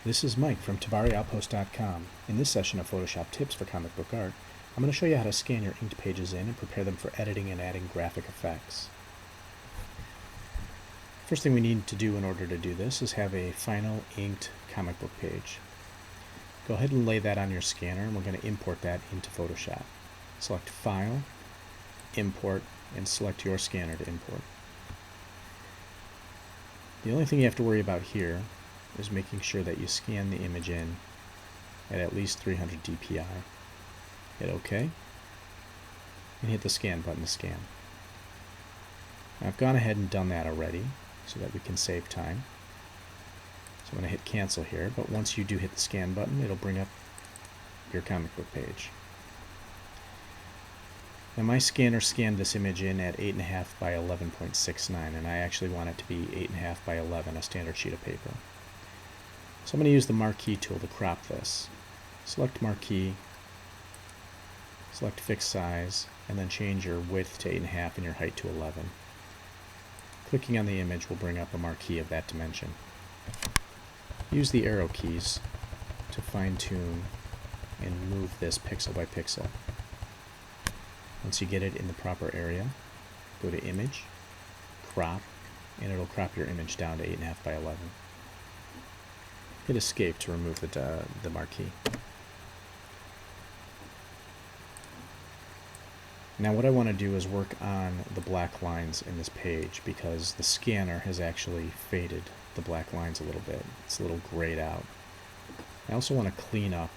This is Mike from TabariOutpost.com. In this session of Photoshop Tips for Comic Book Art, I'm going to show you how to scan your inked pages in and prepare them for editing and adding graphic effects. First thing we need to do in order to do this is have a final inked comic book page. Go ahead and lay that on your scanner, and we're going to import that into Photoshop. Select File, Import, and select your scanner to import. The only thing you have to worry about here is making sure that you scan the image in at least 300 dpi. Hit OK, and hit the scan button to scan. Now, I've gone ahead and done that already so that we can save time. So I'm going to hit cancel here, but once you do hit the scan button, it'll bring up your comic book page. Now, my scanner scanned this image in at 8.5 by 11.69, and I actually want it to be 8.5 by 11, a standard sheet of paper. So I'm going to use the marquee tool to crop this. Select marquee, select fixed size, and then change your width to 8.5 and your height to 11. Clicking on the image will bring up a marquee of that dimension. Use the arrow keys to fine-tune and move this pixel by pixel. Once you get it in the proper area, go to Image, Crop, and it'll crop your image down to 8.5 by 11. Hit Escape to remove the marquee. Now what I want to do is work on the black lines in this page because the scanner has actually faded the black lines a little bit. It's a little grayed out. I also want to clean up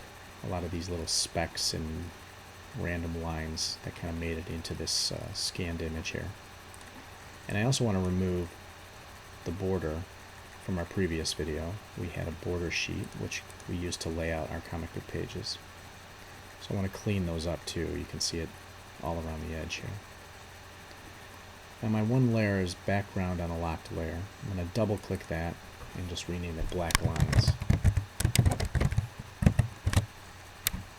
a lot of these little specks and random lines that kind of made it into this scanned image here. And I also want to remove the border from our previous video. We had a border sheet which we used to lay out our comic book pages. So I want to clean those up too. You can see it all around the edge here. Now my one layer is background on a locked layer. I'm going to double click that and just rename it Black Lines.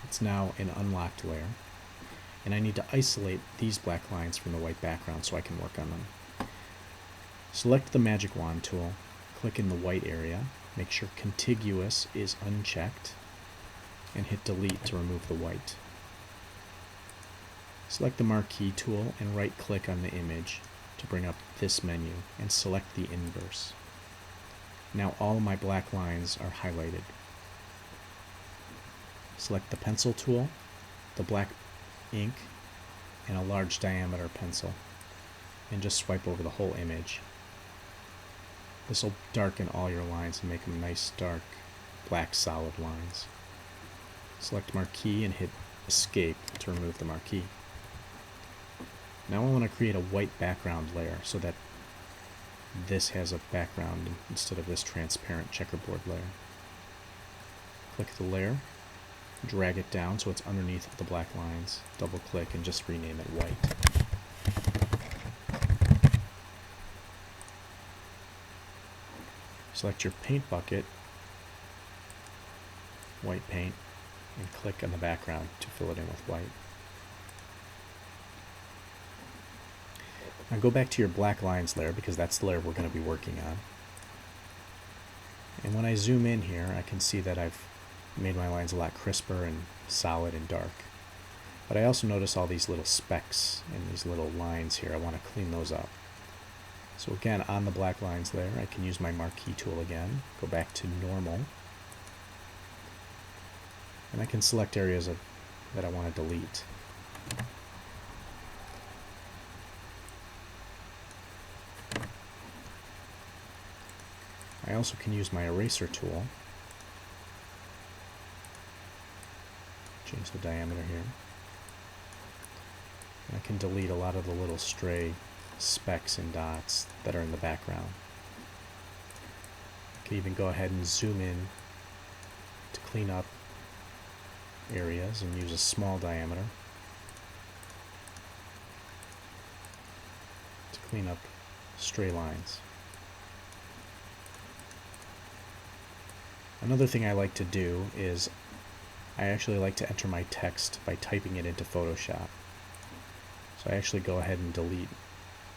It's now an unlocked layer, and I need to isolate these black lines from the white background so I can work on them. Select the magic wand tool, click in the white area, make sure contiguous is unchecked, and hit delete to remove the white. Select the marquee tool and right click on the image to bring up this menu and select the inverse. Now all my black lines are highlighted. Select the pencil tool, the black ink, and a large diameter pencil, and just swipe over the whole image. This will darken all your lines and make them nice dark black solid lines. Select marquee and hit escape to remove the marquee. Now I want to create a white background layer so that this has a background instead of this transparent checkerboard layer. Click the layer, drag it down so it's underneath the black lines, double click and just rename it white. Select your paint bucket, white paint, and click on the background to fill it in with white. Now go back to your black lines layer because that's the layer we're going to be working on. And when I zoom in here, I can see that I've made my lines a lot crisper and solid and dark. But I also notice all these little specks and these little lines here. I want to clean those up. So again, on the black lines layer, I can use my marquee tool again, go back to normal, and I can select areas that I want to delete. I also can use my eraser tool, change the diameter here, and I can delete a lot of the little stray specks and dots that are in the background. I can even go ahead and zoom in to clean up areas and use a small diameter to clean up stray lines. Another thing I like to do is I actually like to enter my text by typing it into Photoshop. So I actually go ahead and delete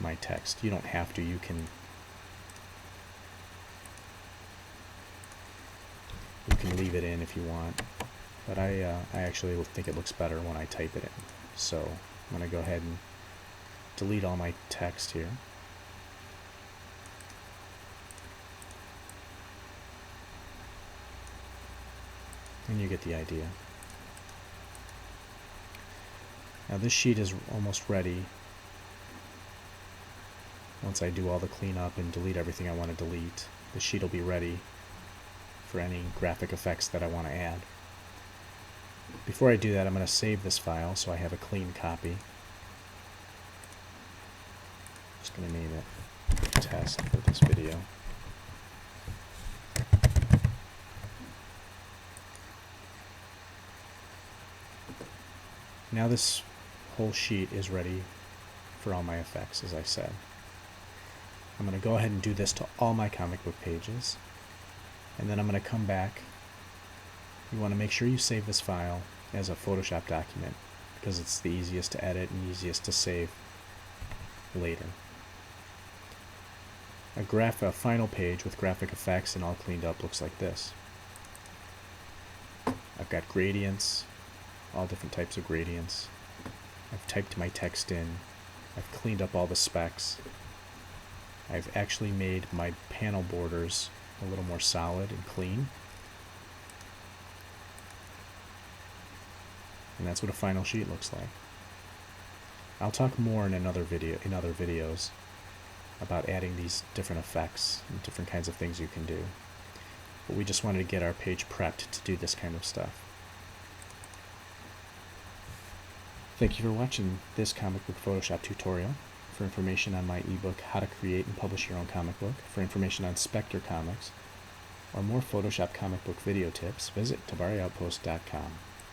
my text. You don't have to. You can You can leave it in if you want, but I actually think it looks better when I type it in. So I'm going to go ahead and delete all my text here. And you get the idea. Now this sheet is almost ready. Once I do all the cleanup and delete everything I want to delete, the sheet will be ready for any graphic effects that I want to add. Before I do that, I'm going to save this file so I have a clean copy. Just going to name it test for this video. Now this whole sheet is ready for all my effects, as I said. I'm going to go ahead and do this to all my comic book pages, and then I'm going to come back. You want to make sure you save this file as a Photoshop document because it's the easiest to edit and easiest to save later. A final page with graphic effects and all cleaned up looks like this. I've got gradients, all different types of gradients. I've typed my text in. I've cleaned up all the specs. I've actually made my panel borders a little more solid and clean. And that's what a final sheet looks like. I'll talk more in other videos about adding these different effects and different kinds of things you can do. But we just wanted to get our page prepped to do this kind of stuff. Thank you for watching this comic book Photoshop tutorial. For information on my ebook, How to Create and Publish Your Own Comic Book, for information on Spectre comics, or more Photoshop comic book video tips, visit TabariOutpost.com.